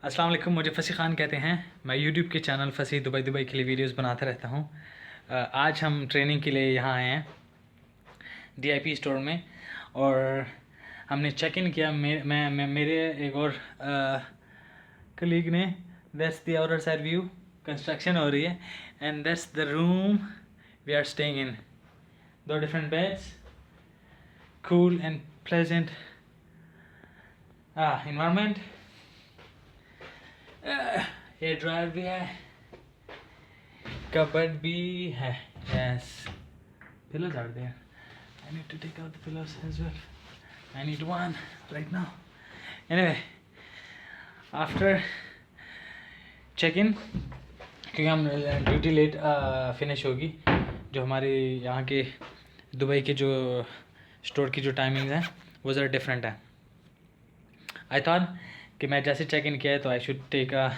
अस्सलाम वालेकुम। मुझे फ़सी ख़ान कहते हैं। मैं यूट्यूब के चैनल फ़सी दुबई के लिए वीडियोस बनाता रहता हूँ। आज हम ट्रेनिंग के लिए यहाँ आए हैं DIP स्टोर में और हमने चेक इन किया। मेरे एक और कलीग ने। That's the outer side view. Construction हो रही है and that's the room we are staying in. 2 different beds, cool and pleasant environment. Hair dryer भी है, कबर्ड भी है। Yes, pillows are there. I need to take out the pillows as well. I need one right now. Anyway, after check-in, क्योंकि हम duty late finish होगी, जो हमारी यहाँ के दुबई के जो स्टोर की जो टाइमिंग्स हैं वो ज़रा डिफरेंट है। आई थॉट कि मैं जैसे चेक इन किया है तो I should take a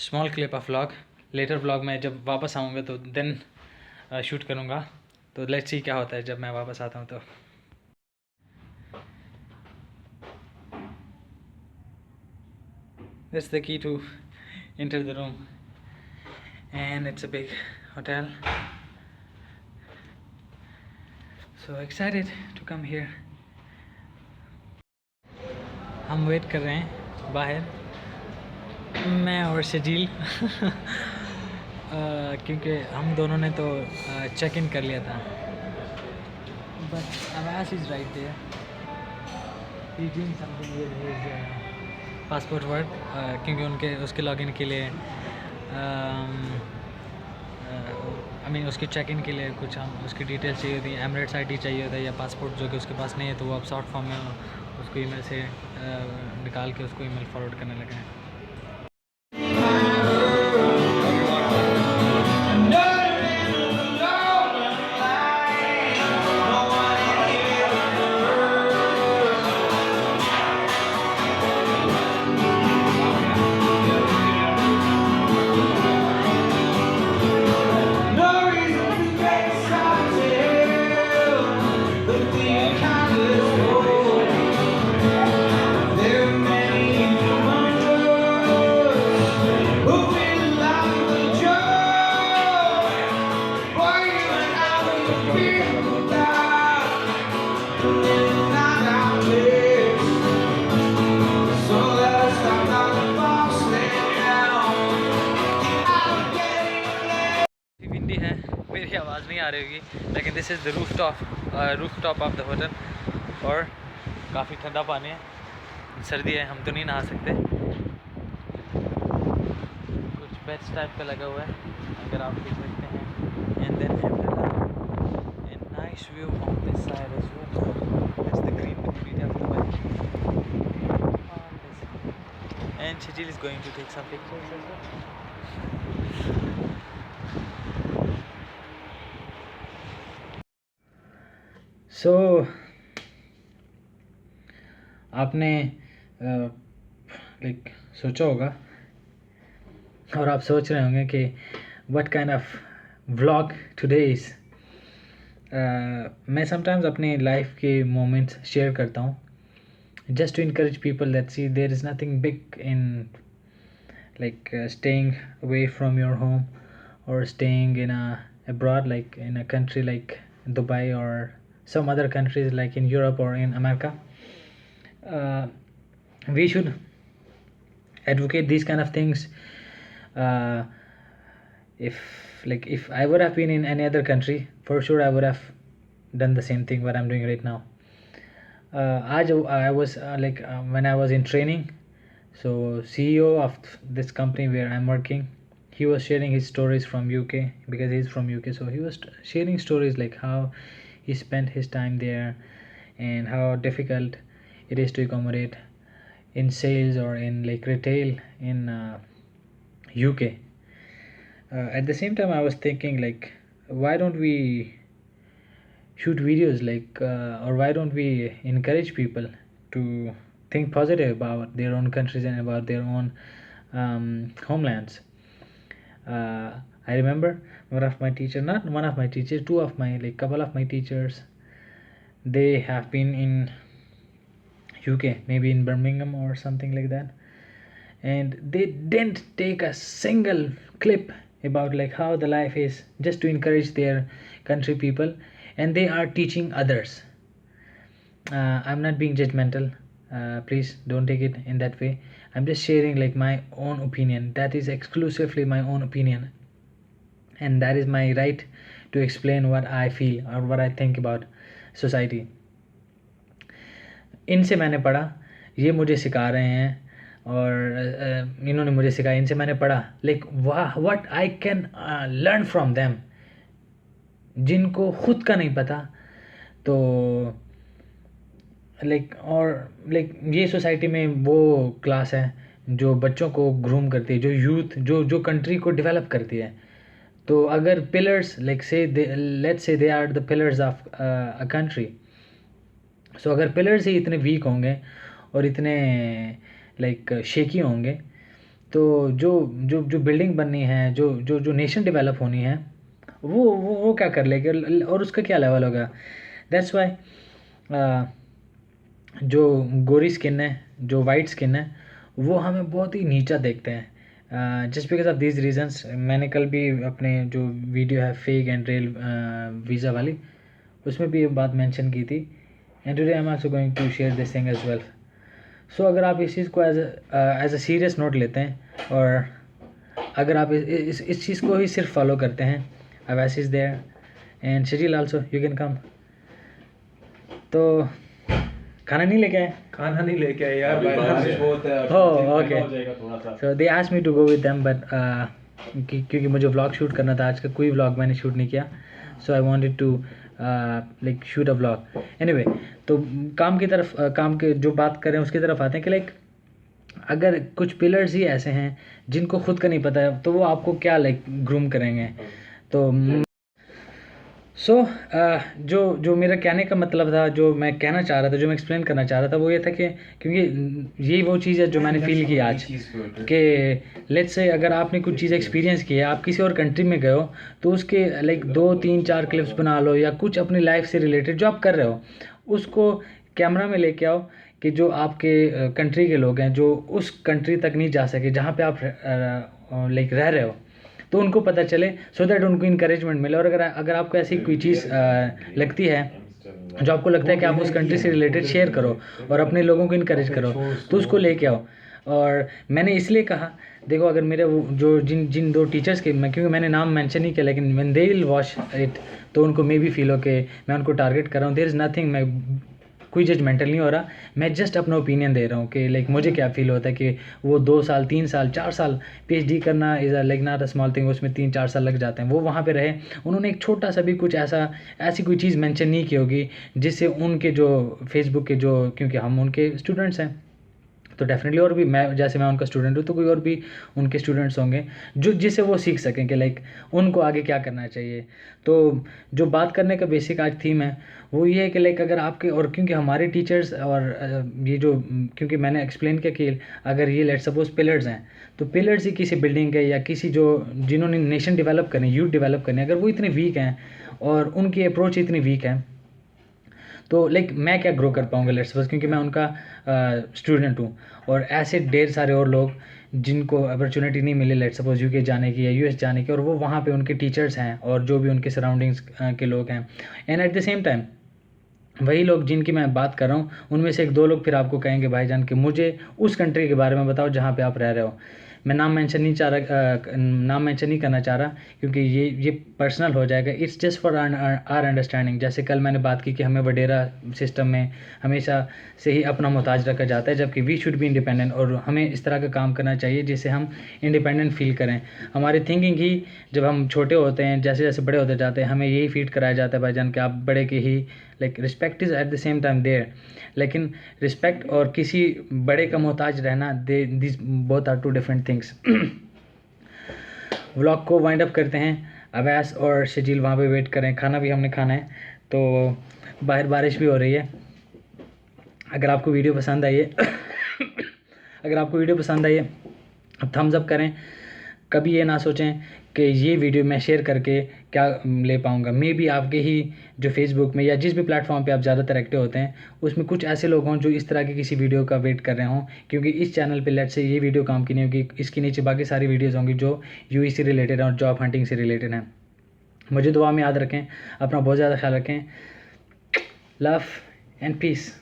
small clip of vlog. Later vlog में जब वापस आऊँगा तो देन शूट करूँगा। तो लेट्स सी क्या होता है जब मैं वापस आता हूँ तो। That's the key to enter the room and it's a big hotel. So excited to come here. हम वेट कर रहे हैं बाहर, मैं और शजील क्योंकि हम दोनों ने तो चेक इन कर लिया था। But Abbas is right there. He's doing something with his passport work, क्योंकि उसके लॉगिन के लिए आई मीन उसके चेक इन के लिए कुछ हम उसकी डिटेल्स चाहिए होती है। एमिरेट्स ID चाहिए होता है या पासपोर्ट, जो कि उसके पास नहीं है, तो वो अब शॉर्ट फॉर्म में उसको ईमेल से निकाल के उसको ईमेल फॉरवर्ड करने लगे हैं। विंडी है, मेरी आवाज़ नहीं आ रही होगी, लेकिन this is the roof top of the hotel और काफ़ी ठंडा पानी है। सर्दी है, हम तो नहीं नहा सकते। कुछ बेड्स टाइप का लगा हुआ है, अगर आप देख सकते हैं। And then and nice view on this side as well. That's the green community of Dubai. And Shajeel is going to take some pictures as well. So आपने लाइक सोचा होगा और आप सोच रहे होंगे कि what kind of vlog today is. मैं समटाइम्स अपनी लाइफ के मोमेंट्स शेयर करता हूँ, just to encourage people that see there is nothing big in like staying away from your home or staying in abroad, like in a country like Dubai or some other countries like in Europe or in America. We should advocate these kind of things. If I would have been in any other country, for sure I would have done the same thing what I'm doing right now. I was when I was in training, so CEO of this company where I'm working, he was sharing his stories from UK because he's from UK. So he was sharing stories like how he spent his time there and how difficult it is to accommodate in sales or in like retail in UK. At the same time I was thinking, like, why don't we shoot videos or why don't we encourage people to think positive about their own countries and about their own homelands. I remember one of my teachers, not one of my teachers, two of my, like couple of my teachers, they have been in UK, maybe in Birmingham or something like that, and they didn't take a single clip about like how the life is, just to encourage their country people, and they are teaching others. I'm not being judgmental, please don't take it in that way. I'm just sharing like my own opinion, that is exclusively my own opinion, and that is my right to explain what I feel or what I think about society. इनसे मैंने पढ़ा, ये मुझे सिखा रहे हैं, और इन्होंने मुझे सिखाया, इनसे मैंने पढ़ा, लाइक वाह what I can learn from them, जिनको खुद का नहीं पता। तो लाइक और लाइक ये सोसाइटी में वो क्लास है जो बच्चों को ग्रूम करती है, जो यूथ जो कंट्री को डेवलप करती है। तो अगर pillars like say let's say they are the pillars of a country, so अगर पिलर्स ही इतने वीक होंगे और इतने लाइक शेकी होंगे, तो जो जो जो बिल्डिंग बननी है, जो जो जो नेशन डेवलप होनी है, वो क्या कर लेगी और उसका क्या लेवल होगा। दैट्स वाई जो गोरी स्किन है, जो वाइट स्किन है, वो हमें बहुत ही नीचा देखते हैं। Just because of these reasons, मैंने कल भी अपने जो वीडियो है फेक एंड रियल वीज़ा वाली, उसमें भी ये बात मेंशन की थी, and today I am also going to share this thing as well. So अगर आप इस चीज़ को एज अ सीरियस नोट लेते हैं, और अगर आप इस चीज़ को ही सिर्फ फॉलो करते हैं, Awais is there and Shajeel also, you can come. तो खाना नहीं लेके आए? खाना नहीं लेके आए यार, बारिश बहुत है। Okay, so they asked me to go with them, but क्योंकि मुझे व्लॉग शूट करना था, आज का कोई व्लॉग मैंने शूट नहीं किया, so I wanted to like shoot a vlog. Anyway, तो काम की तरफ काम के जो बात करें उसकी तरफ आते हैं कि लाइक अगर कुछ पिलर्स ही ऐसे हैं जिनको खुद का नहीं पता है, तो वो आपको क्या लाइक ग्रूम करेंगे। तो सो जो मेरा कहने का मतलब था, जो मैं कहना चाह रहा था, जो मैं एक्सप्लेन करना चाह रहा था, वो ये था कि क्योंकि यही वो चीज़ है जो मैंने फील की आज, कि लेट्स से अगर आपने कुछ चीज़ एक्सपीरियंस की है, आप किसी और कंट्री में गए हो, तो उसके लाइक 2-3-4 क्लिप्स बना लो, या कुछ अपनी लाइफ से रिलेटेड जो आप कर रहे हो उसको कैमरा में लेके आओ, कि जो आपके कंट्री के लोग हैं, जो उस कंट्री तक नहीं जा सके जहाँ पे आप लाइक रह रहे हो, तो उनको पता चले, सो दैट उनको इंकरेजमेंट मिले। और अगर आपको ऐसी कोई चीज़ लगती है जो आपको लगता है कि आप उस कंट्री से रिलेटेड शेयर करो और अपने लोगों को इनकरेज करो, तो उसको लेके आओ। और मैंने इसलिए कहा, देखो अगर मेरे वो जो जिन 2 टीचर्स के, मैं क्योंकि मैंने नाम मेंशन नहीं किया, लेकिन when they will watch it, तो उनको मे भी फील हो कि मैं उनको टारगेट कर रहा हूँ। देयर इज़ नथिंग, मैं कोई जजमेंटल नहीं हो रहा, मैं जस्ट अपना ओपिनियन दे रहा हूँ कि लाइक मुझे क्या फील होता है कि वो 2 साल 3 साल 4 साल पीएचडी करना is like not a small thing, उसमें 3-4 साल लग जाते हैं, वो वहाँ पे रहे, उन्होंने एक छोटा सा भी कुछ ऐसी कोई चीज़ मेंशन नहीं की होगी जिससे उनके जो फेसबुक के जो, क्योंकि हम उनके स्टूडेंट्स हैं, तो डेफिनेटली और भी मैं उनका स्टूडेंट हूँ, तो कोई और भी उनके स्टूडेंट्स होंगे जो जिससे वो सीख सकें कि लाइक उनको आगे क्या करना चाहिए। तो जो बात करने का बेसिक आज थीम है वो ये है कि लाइक अगर आपके, और क्योंकि हमारे टीचर्स और ये जो, क्योंकि मैंने एक्सप्लेन किया कि अगर ये लेट सपोज पिलर्स हैं, तो पिलर्स ही किसी बिल्डिंग के या किसी जो जिन्होंने नेशन डेवलप करने, यूथ डेवलप करने, अगर वो इतने वीक हैं और उनकी अप्रोच इतनी वीक है, तो लाइक मैं क्या ग्रो कर पाऊँगा लेट्स सपोज, क्योंकि मैं उनका स्टूडेंट हूँ। और ऐसे ढेर सारे और लोग जिनको अपॉर्चुनिटी नहीं मिली लेट्स सपोज यूके जाने की या यूएस जाने की, और वो वहाँ पे उनके टीचर्स हैं और जो भी उनके सराउंडिंग्स के लोग हैं, and eight the same time वही लोग जिनकी मैं बात कर रहा हूँ, उनमें से 1-2 लोग फिर आपको कहेंगे भाईजान कि मुझे उस कंट्री के बारे में बताओ जहाँ पे आप रह रहे हो। मैं नाम मेंशन नहीं करना चाह रहा, क्योंकि ये पर्सनल हो जाएगा। It's just for our understanding. जैसे कल मैंने बात की कि हमें वडेरा सिस्टम में हमेशा से ही अपना मोहताज रखा जाता है, जबकि वी शुड बी इंडिपेंडेंट, और हमें इस तरह का काम करना चाहिए जिससे हम इंडिपेंडेंट फील करें। हमारी थिंकिंग ही जब हम छोटे होते हैं, जैसे जैसे बड़े होते जाते हैं, हमें यही फीड कराया जाता है भाईजान कि आप बड़े के ही, like respect is at the same time there, लेकिन रिस्पेक्ट और किसी बड़े का मोहताज रहना, this both are 2 different things. Vlog को वाइंड अप करते हैं। अवैस और शजील वहाँ पे वेट करें, खाना भी हमने खाना है, तो बाहर बारिश भी हो रही है। अगर आपको वीडियो पसंद आई है अगर आपको वीडियो पसंद आई है, थम्स अप करें। कभी ये ना सोचें कि ये वीडियो मैं शेयर करके क्या ले पाऊँगा। मे बी आपके ही जो फेसबुक में या जिस भी प्लेटफॉर्म पे आप ज़्यादातर एक्टिव होते हैं उसमें कुछ ऐसे लोग हों जो इस तरह की किसी वीडियो का वेट कर रहे हों, क्योंकि इस चैनल पे लेट से ये वीडियो काम की नहीं होगी, इसके नीचे बाकी सारी वीडियोज़ होंगी जो यूई से रिलेटेड हैं और जॉब हंटिंग से रिलेटेड हैं। मुझे दुआ में याद रखें, अपना बहुत ज़्यादा ख्याल रखें। Love and piece.